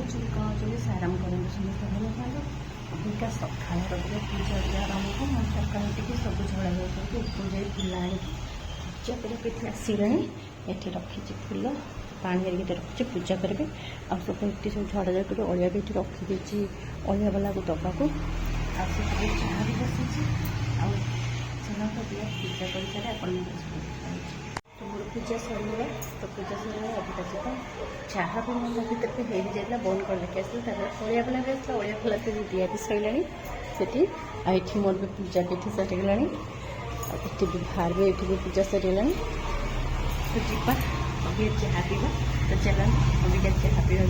चुका साराम करते समस्त भल था अबिका सका पूजा आरंभ को सका सब झड़ा जाती ऊपर जाए फुल आनी पूजा करके आसला ये रखी फुल पानी रखी पूजा करेंगे आ सब ये सब झड़ा जाए अलिया भी रखीदे अलिया वाला को दबा को चाह भी बसी चलो तो दिया पूजा कर सारे अपन तो मोर पूजा सर तो पूजा सर अबिका सहित चाह भी मन भर पे हो जाता बंद कर लेके आस अलिया वाला भी आसा अलिया फल तो दिया भी सैला से मोर भी पूजा भी सरीगला ये भी बाहर भी ये भी पूजा सरीगला तो जीवा अभी चाह पीवा तो चलन अभी चाह पीवा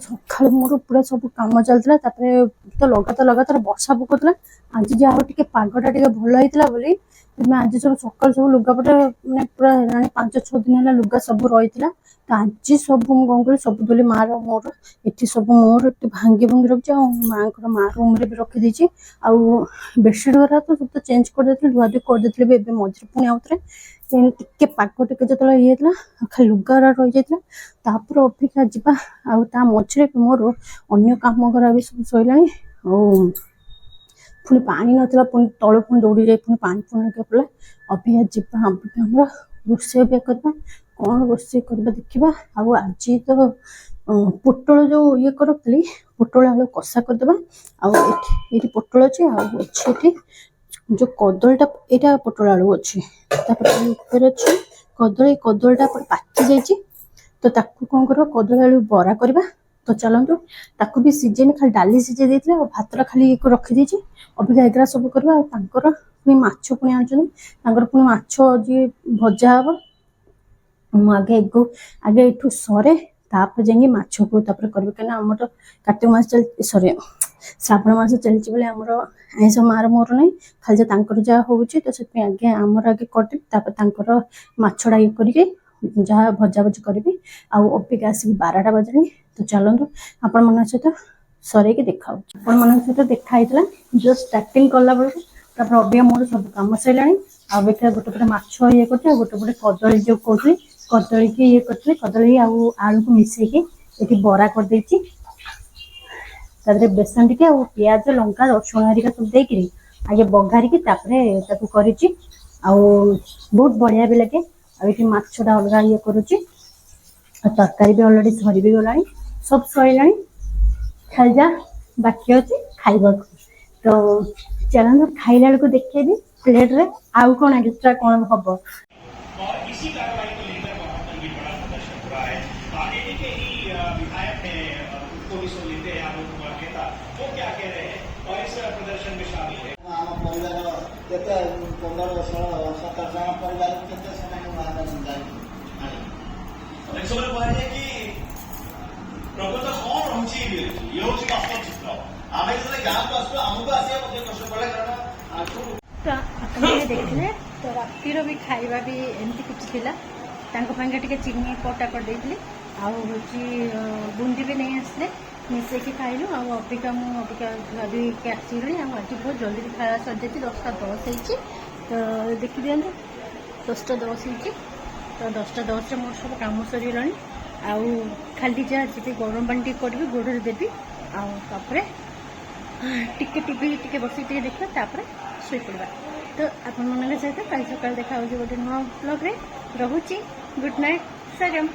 सका मोर पूरा सब कम चलता तो लगातार वर्षा पकाउला आज जहाँ टे पागटा टे भल होता बोली आज सब सका सब लुगापटा मैंने पूरा 5-6 दिन है लुगा सब रही तो आज सब कौन कल सब बोली मार मोर ये सब मोर भांगी भांगी रखी माँ माँ रूम रे भी रखीदे बेडसीट गुरा तो सब तो चेंज कर धुआ धुई करदे भी मझे पुणी आउे टे पाग टे जो ये खाली लुगा रही जाता अपेक्षा जावा आ मझे मोर अन्य कम करा भी सब सैला पुणी पानी नाला पुणी तल पुणी दौड़ी जाए पुणी पानी पुणी लगे पड़ा अपेक्षा जावा अपेक्षा आम रोषे भी करवा कौन रोषे करवा देखा आज तो पोटल जो ये रखी पोटल आलू कषा करदे ये पोटल अच्छे अच्छे जो कदलटा यहाँ पोटल आलू अच्छी ऊपर अच्छे कदलटा पाची जाइए तो ताकू कौन कर कदल आलू बरा करवा तो चलतु ताकू भी सीझेनि खाली डाली सीझे देते भातटा खाली रखीदे अबिका एगरा सब करवा पुणी माछ पुणी आनुर पुणी माछ जी भजा हम आगे आगे ये सरे तापर जाए माछ को करें कहीं आम तो कार्तिक मास चल सरी श्रावण मास चलती बोले आमर आईस मार मोर नहीं खाली जहाँ हूँ तो से आगे आमर आगे कर मछड़ा ये करके जहाँ भजा भजी करी अबिका आसिक 12टा बजे तो चलतु आपण मन सहित सर देखा आपण मन सहित देखाई जो स्टार्टिंग कला बेलू अबिका मोर सब कम सैला अबिका गोटे पटे माछ ये करते गोटे पटे कदली जो कहती कदली की ये करते कदली आलू को मिसेकी ये बरा कर बेसन टे पियाज लंका रसुण हरिका सब देकर आगे बघारिकी कर बहुत बढ़िया भी लगे आगे मछटा अलग ये करुच्ची तरकारी भी अलरेडी सरी भी गला सब सैला खाली जा बाकी अच्छे खाइबा तो चलो खाइला बेलू देखी प्लेट रे आउ कौन एक्स्ट्रा कौन हम इसी कार्रवाई को लेकर वहां पर भी बड़ा प्रदर्शन हो रहा है आगे के ही विधायक ने पुलिस को लेते हैं आरोप कुमार नेता वो क्या कह रहे हैं और इस प्रदर्शन में शामिल है आम परिवार केते 15-16-17 जन परिवार केते समय महादान जाय एक समय कहले कि प्रकृत कौन रहउची ये होची वास्तव चित्र आमे जने गांव को आसो हमको आसिया मते कष्ट पड़े कारण तो आपने देखिले तो रातिर भी खाइबा भी एमती किसी टे चीनी पटा कर बुंदी भी नहीं आसले मिसेक खाइलु अबिका मुझा धुई के आसगली आज बहुत जल्दी भी खाया सर जाती 10:10 तो देखी दिखाँ 10:10 तो 10:10 मोर सब कम सरीगला खाली जहाँ जी गरम पानी करी गोड़ देवी आपर टी बस देखा शुई पड़ा तो आपण मन सहित कल सका देखा गोटे नुआ ब्लॉग रे रहुची गुड नाइट सगम।